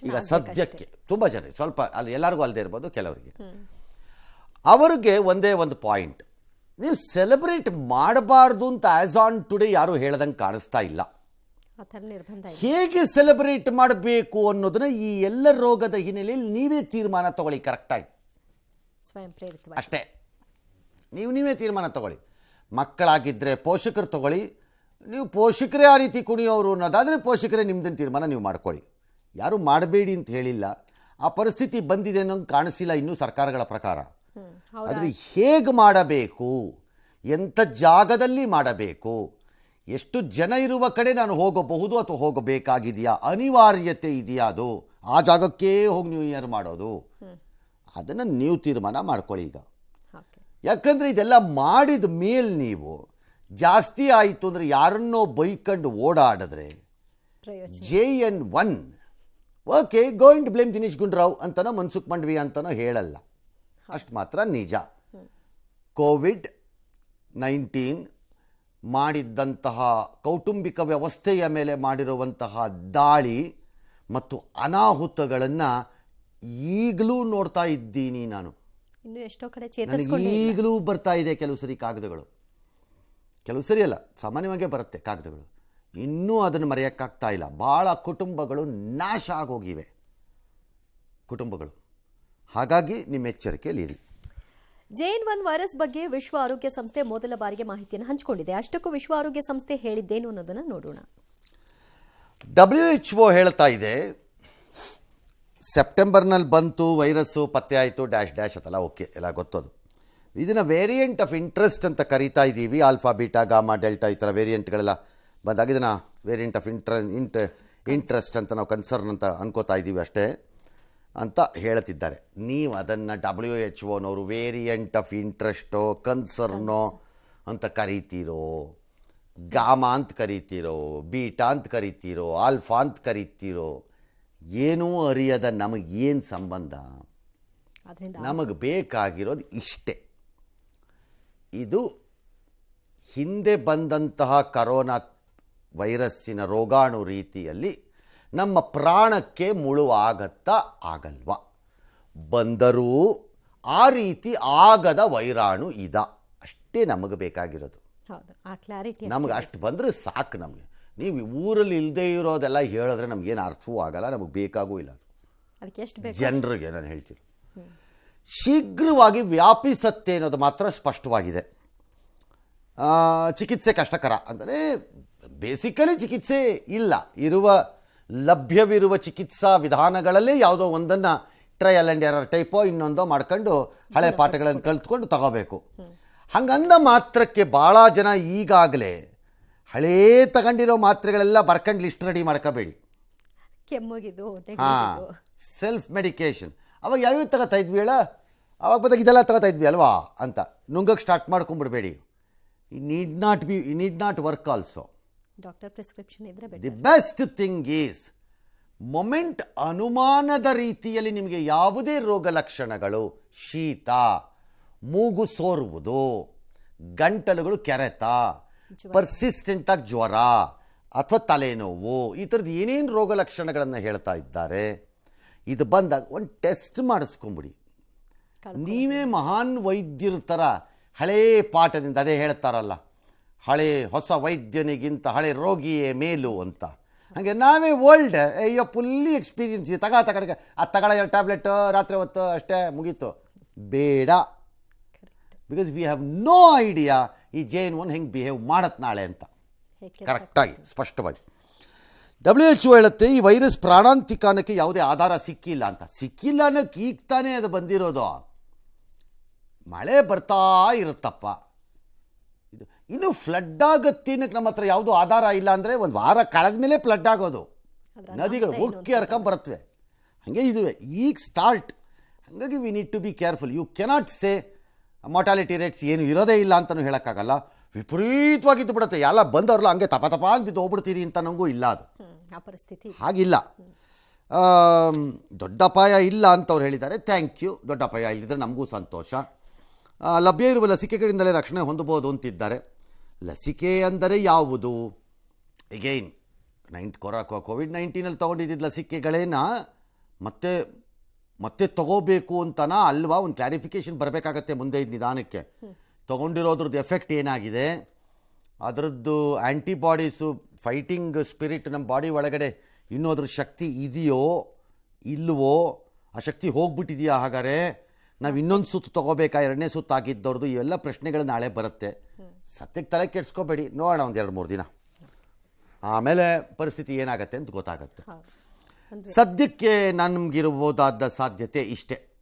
ಈಗ ಸದ್ಯಕ್ಕೆ. ತುಂಬ ಜನ, ಸ್ವಲ್ಪ ಅಲ್ಲಿ ಎಲ್ಲರಿಗೂ ಅಲ್ಲದೆ ಇರ್ಬೋದು, ಕೆಲವರಿಗೆ ಅವರಿಗೆ ಒಂದೇ ಒಂದು ಪಾಯಿಂಟ್, ನೀವು ಸೆಲೆಬ್ರೇಟ್ ಮಾಡಬಾರ್ದು ಅಂತ ಆ್ಯಸ್ ಆನ್ ಟುಡೇ ಯಾರೂ ಹೇಳ್ದಂಗೆ ಕಾಣಿಸ್ತಾ ಇಲ್ಲ. ಆ ಥರ ನಿರ್ಬಂಧ ಇದೆ. ಹೇಗೆ ಸೆಲೆಬ್ರೇಟ್ ಮಾಡಬೇಕು ಅನ್ನೋದನ್ನ ಈ ಎಲ್ಲ ರೋಗದ ಹಿನ್ನೆಲೆಯಲ್ಲಿ ನೀವೇ ತೀರ್ಮಾನ ತಗೊಳ್ಳಿ ಕರೆಕ್ಟಾಗಿ. ಸ್ವಯಂ ಪ್ರೇರಿತವಾಗಿ ಅಷ್ಟೇ, ನೀವೇ ತೀರ್ಮಾನ ತಗೊಳ್ಳಿ. ಮಕ್ಕಳಾಗಿದ್ದರೆ ಪೋಷಕರು ತಗೊಳ್ಳಿ. ನೀವು ಪೋಷಕರೇ ಆ ರೀತಿ ಕುಣಿಯೋರು ಅನ್ನೋದಾದರೆ ಪೋಷಕರೇ ನಿಮ್ದನ್ನು ತೀರ್ಮಾನ ನೀವು ಮಾಡ್ಕೊಳ್ಳಿ. ಯಾರೂ ಮಾಡಬೇಡಿ ಅಂತ ಹೇಳಿಲ್ಲ. ಆ ಪರಿಸ್ಥಿತಿ ಬಂದಿದೆ ಅನ್ನೋಂಗೆ ಕಾಣಿಸಿಲ್ಲ ಇನ್ನೂ ಸರ್ಕಾರಗಳ ಪ್ರಕಾರ. ಆದರೆ ಹೇಗೆ ಮಾಡಬೇಕು, ಎಂಥ ಜಾಗದಲ್ಲಿ ಮಾಡಬೇಕು, ಎಷ್ಟು ಜನ ಇರುವ ಕಡೆ ನಾನು ಹೋಗಬಹುದು ಅಥವಾ ಹೋಗಬೇಕಾಗಿದೆಯಾ, ಅನಿವಾರ್ಯತೆ ಇದೆಯಾ, ಅದು ಆ ಜಾಗಕ್ಕೇ ಹೋಗಿ ನ್ಯೂ ಇಯರ್ ಮಾಡೋದು, ಅದನ್ನು ನೀವು ತೀರ್ಮಾನ ಮಾಡ್ಕೊಳ್ಳಿ ಈಗ. ಯಾಕಂದರೆ ಇದೆಲ್ಲ ಮಾಡಿದ ಮೇಲೆ ನೀವು ಜಾಸ್ತಿ ಆಯಿತು ಅಂದರೆ ಯಾರನ್ನೋ ಬೈಕೊಂಡು ಓಡಾಡಿದ್ರೆ JN1 okay going to blame Dinesh Gundu Rao ಅಂತನೋ ಮನ್ಸುಖ್ ಮಂಡ್ವಿ ಅಂತನೋ ಹೇಳಲ್ಲ. ಅಷ್ಟು ಮಾತ್ರ ನಿಜ. ಕೋವಿಡ್-19 ಮಾಡಿದ್ದಂತಹ ಕೌಟುಂಬಿಕ ವ್ಯವಸ್ಥೆಯ ಮೇಲೆ ಮಾಡಿರುವಂತಹ ದಾಳಿ ಮತ್ತು ಅನಾಹುತಗಳನ್ನು ಈಗಲೂ ನೋಡ್ತಾ ಇದ್ದೀನಿ ನಾನು. ಇನ್ನು ಎಷ್ಟೋ ಕಡೆ ನನಗೆ ಈಗಲೂ ಬರ್ತಾ ಇದೆ ಕೆಲವು ಸರಿ ಕಾಗದಗಳು, ಕೆಲವು ಸರಿ ಅಲ್ಲ, ಸಾಮಾನ್ಯವಾಗೇ ಬರುತ್ತೆ ಕಾಗದಗಳು. ಇನ್ನೂ ಅದನ್ನು ಮರೆಯೋಕ್ಕಾಗ್ತಾ ಇಲ್ಲ. ಭಾಳ ಕುಟುಂಬಗಳು ನಾಶ ಆಗೋಗಿವೆ ಕುಟುಂಬಗಳು. ಹಾಗಾಗಿ ನಿಮ್ಮ ಎಚ್ಚರಿಕೆಯಲ್ಲಿರಿ. JN1 ವೈರಸ್ ಬಗ್ಗೆ ವಿಶ್ವ ಆರೋಗ್ಯ ಸಂಸ್ಥೆ ಮೊದಲ ಬಾರಿಗೆ ಮಾಹಿತಿಯನ್ನು ಹಂಚಿಕೊಂಡಿದೆ. ಅಷ್ಟಕ್ಕೂ ವಿಶ್ವ ಆರೋಗ್ಯ ಸಂಸ್ಥೆ ಹೇಳಿದ್ದೇನು ಅನ್ನೋದನ್ನು ನೋಡೋಣ. WHO ಹೇಳ್ತಾ ಇದೆ, ಸೆಪ್ಟೆಂಬರ್ನಲ್ಲಿ ಬಂತು ವೈರಸ್ಸು, ಪತ್ತೆ ಆಯಿತು, ಡ್ಯಾಶ್ ಡ್ಯಾಶ್ ಅದಲ್ಲ, ಓಕೆ, ಎಲ್ಲ ಗೊತ್ತದು. ಇದನ್ನು ವೇರಿಯಂಟ್ ಆಫ್ ಇಂಟ್ರೆಸ್ಟ್ ಅಂತ ಕರಿತಾ ಇದ್ದೀವಿ. ಆಲ್ಫಾ, ಬೀಟಾ, ಗಾಮಾ, ಡೆಲ್ಟಾ ಈ ಥರ ವೇರಿಯಂಟ್ಗಳೆಲ್ಲ ಬಂದಾಗ ಇದನ್ನು ವೇರಿಯಂಟ್ ಆಫ್ ಇಂಟ್ರೆಸ್ಟ್ ಅಂತ ನಾವು ಕನ್ಸರ್ನ್ ಅಂತ ಅನ್ಕೋತಾ ಇದ್ದೀವಿ ಅಷ್ಟೇ ಅಂತ ಹೇಳ್ತಿದ್ದಾರೆ. ನೀವು ಅದನ್ನು WHO ವೇರಿಯಂಟ್ ಆಫ್ ಇಂಟ್ರೆಸ್ಟೋ ಕನ್ಸರ್ನೋ ಅಂತ ಕರಿತೀರೋ, ಗಾಮಾ ಅಂತ ಕರಿತೀರೋ, ಬೀಟಾ ಅಂತ ಕರಿತೀರೋ, ಆಲ್ಫಾ ಅಂತ ಕರಿತೀರೋ, ಏನೂ ಅರಿಯದ ನಮಗೇನು ಸಂಬಂಧ? ನಮಗೆ ಬೇಕಾಗಿರೋದು ಇಷ್ಟೇ. ಇದು ಹಿಂದೆ ಬಂದಂತಹ ಕರೋನಾ ವೈರಸ್ಸಿನ ರೋಗಾಣು ರೀತಿಯಲ್ಲಿ ನಮ್ಮ ಪ್ರಾಣಕ್ಕೆ ಮುಳುವಾಗತ್ತಾ ಆಗಲ್ವಾ? ಬಂದರೂ ಆ ರೀತಿ ಆಗದ ವೈರಾಣು ಇದ, ಅಷ್ಟೇ ನಮಗೆ ಬೇಕಾಗಿರೋದು. ನಮಗೆ ಅಷ್ಟು ಬಂದರೆ ಸಾಕು. ನಮಗೆ ನೀವು ಊರಲ್ಲಿ ಇಲ್ಲದೆ ಇರೋದೆಲ್ಲ ಹೇಳಿದ್ರೆ ನಮಗೇನು ಅರ್ಥವೂ ಆಗಲ್ಲ, ನಮಗೆ ಬೇಕಾಗೂ ಇಲ್ಲ. ಜನರಿಗೆ ನಾನು ಹೇಳ್ತೀನಿ, ಶೀಘ್ರವಾಗಿ ವ್ಯಾಪಿಸತ್ತೆ ಅನ್ನೋದು ಮಾತ್ರ ಸ್ಪಷ್ಟವಾಗಿದೆ. ಚಿಕಿತ್ಸೆ ಕಷ್ಟಕರ ಅಂದರೆ ಬೇಸಿಕಲಿ ಚಿಕಿತ್ಸೆ ಇಲ್ಲ, ಲಭ್ಯವಿರುವ ಚಿಕಿತ್ಸಾ ವಿಧಾನಗಳಲ್ಲೇ ಯಾವುದೋ ಒಂದನ್ನು ಟ್ರಯಲ್ ಆ್ಯಂಡ್ ಎರರ್ ಟೈಪೋ ಇನ್ನೊಂದೋ ಮಾಡ್ಕೊಂಡು ಹಳೆ ಪಾಠಗಳನ್ನು ಕಲ್ತ್ಕೊಂಡು ತಗೋಬೇಕು. ಹಂಗಂದ ಮಾತ್ರಕ್ಕೆ ಭಾಳ ಜನ ಈಗಾಗಲೇ ಹಳೇ ತಗೊಂಡಿರೋ ಮಾತ್ರೆಗಳೆಲ್ಲ ಬರ್ಕೊಂಡು ಲಿಸ್ಟ್ ರೆಡಿ ಮಾಡ್ಕೋಬೇಡಿ. ಸೆಲ್ಫ್ ಮೆಡಿಕೇಶನ್ ಅವಾಗ ಯಾವ್ಯಾವ ತಗೋತಾ ಇದ್ವಿ ಹೇಳ, ಅವಾಗ ಬದಾಗ ಇದೆಲ್ಲ ತಗೋತಾ ಇದ್ವಿ ಅಲ್ವಾ ಅಂತ ನುಂಗಕ್ಕೆ ಸ್ಟಾರ್ಟ್ ಮಾಡ್ಕೊಂಡ್ಬಿಡ್ಬೇಡಿ. Need not work also. Doctor prescription ಇದ್ರೆ the best thing is moment ಅನುಮಾನದ ರೀತಿಯಲ್ಲಿ ನಿಮಗೆ ಯಾವುದೇ ರೋಗ ಲಕ್ಷಣಗಳು, ಶೀತ, ಮೂಗು ಸೋರುವುದು, ಗಂಟಲುಗಳು ಕೆರೆತ, ಪರ್ಸಿಸ್ಟೆಂಟಾಗಿ ಜ್ವರ ಅಥವಾ ತಲೆನೋವು, ಈ ಥರದ್ದು ಏನೇನು ರೋಗ ಲಕ್ಷಣಗಳನ್ನು ಹೇಳ್ತಾ ಇದ್ದಾರೆ, ಇದು ಬಂದಾಗ ಒಂದು ಟೆಸ್ಟ್ ಮಾಡಿಸ್ಕೊಂಬಿಡಿ. ನೀವೇ ಮಹಾನ್ ವೈದ್ಯರ ಥರ ಹಳೇ ಪಾಠದಿಂದ ಅದೇ ಹೇಳ್ತಾರಲ್ಲ, ಹೊಸ ವೈದ್ಯನಿಗಿಂತ ಹಳೆ ರೋಗಿಯೇ ಮೇಲು ಅಂತ. ಹಾಗೆ ನಾವೇ ಓಲ್ಡ್, ಅಯ್ಯೋ ಫುಲ್ಲಿ ಎಕ್ಸ್ಪೀರಿಯನ್ಸ್ ಇದೆ, ತಗೊಳಗೆ ಅದು ತಗೊಳ್ಳೋ 2 ಟ್ಯಾಬ್ಲೆಟ್ ರಾತ್ರಿ ಹೊತ್ತು ಅಷ್ಟೇ ಮುಗೀತು. ಬೇಡ. Because we have no idea ಈ JN1 ಹೆಂಗೆ ಬಿಹೇವ್ ಮಾಡತ್ತೆ ನಾಳೆ ಅಂತ ಕರೆಕ್ಟಾಗಿ ಸ್ಪಷ್ಟವಾಗಿ. WHO ಹೇಳುತ್ತೆ ಈ ವೈರಸ್ ಪ್ರಾಣಾಂತಿಕಾನಕ್ಕೆ ಯಾವುದೇ ಆಧಾರ ಸಿಕ್ಕಿಲ್ಲ ಅಂತ. ಸಿಕ್ಕಿಲ್ಲ ಅನ್ನೋಕ್ಕೆ ಈಗ ತಾನೇ ಅದು ಬಂದಿರೋದು. ಮಳೆ ಬರ್ತಾ ಇರುತ್ತಪ್ಪ, ಇದು ಇನ್ನು ಫ್ಲಡ್ ಆಗುತ್ತೆ ಅನ್ನಕ್ಕೆ ನಮ್ಮ ಹತ್ರ ಯಾವುದೂ ಆಧಾರ ಇಲ್ಲ. ಅಂದರೆ ಒಂದು ವಾರ ಕಳೆದ ಮೇಲೆ ಫ್ಲಡ್ ಆಗೋದು, ನದಿಗಳು ಉಕ್ಕಿ ಹರ್ಕೊಂಬರುತ್ತವೆ, ಹಾಗೆ ಇದುವೆ ಈಗ ಸ್ಟಾರ್ಟ್. ಹಾಗಾಗಿ we need to be careful. You cannot say mortality rates ಏನು ಇರೋದೇ ಇಲ್ಲ ಅಂತಲೂ ಹೇಳೋಕ್ಕಾಗಲ್ಲ. ವಿಪರೀತವಾಗಿದ್ದು ಬಿಡುತ್ತೆ, ಎಲ್ಲ ಬಂದವ್ರಲ್ಲ ಹಂಗೆ ತಪ ಅಂತ ಬಿದ್ದು ಹೋಗ್ಬಿಡ್ತೀರಿ ಅಂತ ನಮಗೂ ಇಲ್ಲ. ಅದು ಪರಿಸ್ಥಿತಿ ಹಾಗಿಲ್ಲ. ದೊಡ್ಡ ಅಪಾಯ ಇಲ್ಲ ಅಂತವ್ರು ಹೇಳಿದ್ದಾರೆ. Thank you. ದೊಡ್ಡ ಅಪಾಯ ಇಲ್ಲದಿದ್ದರೆ ನಮಗೂ ಸಂತೋಷ. ಲಭ್ಯ ಇರುವ ಲಸಿಕೆಗಳಿಂದಲೇ ರಕ್ಷಣೆ ಹೊಂದಬಹುದು ಅಂತಿದ್ದಾರೆ. ಲಸಿಕೆ ಅಂದರೆ ಯಾವುದು? ಎಗೈನ್ ಕೋವಿಡ್-19 ತೊಗೊಂಡಿದ್ದ ಲಸಿಕೆಗಳೇನ ಮತ್ತೆ ತಗೋಬೇಕು ಅಂತನಾ ಅಲ್ವಾ? ಒಂದು ಕ್ಲಾರಿಫಿಕೇಶನ್ ಬರಬೇಕಾಗತ್ತೆ ಮುಂದೆ ನಿಧಾನಕ್ಕೆ. ತೊಗೊಂಡಿರೋದ್ರದ್ದು ಎಫೆಕ್ಟ್ ಏನಾಗಿದೆ, ಅದರದ್ದು ಆ್ಯಂಟಿಬಾಡೀಸು ಫೈಟಿಂಗ್ ಸ್ಪಿರಿಟ್ ನಮ್ಮ ಬಾಡಿ ಒಳಗಡೆ ಇನ್ನೂ ಅದ್ರ ಶಕ್ತಿ ಇದೆಯೋ ಇಲ್ಲವೋ, ಆ ಶಕ್ತಿ ಹೋಗ್ಬಿಟ್ಟಿದೆಯಾ, ಹಾಗಾದ್ರೆ ನಾವು ಇನ್ನೊಂದು ಸುತ್ತು ತೊಗೋಬೇಕಾ, 2ನೇ ಸುತ್ತು ಆಗಿದ್ದವ್ರದ್ದು, ಇವೆಲ್ಲ ಪ್ರಶ್ನೆಗಳು ನಾಳೆ ಬರುತ್ತೆ. ಸದ್ಯಕ್ಕೆ ತಲೆ ಕೆಡ್ಸ್ಕೊಬೇಡಿ, ನೋಡೋಣ ಒಂದು 2-3 ದಿನ, ಆಮೇಲೆ ಪರಿಸ್ಥಿತಿ ಏನಾಗತ್ತೆ ಅಂತ ಗೊತ್ತಾಗತ್ತೆ. ಸದ್ಯಕ್ಕೆ ನಮಗಿರ್ಬೋದಾದ ಸಾಧ್ಯತೆ ಇಷ್ಟೇ.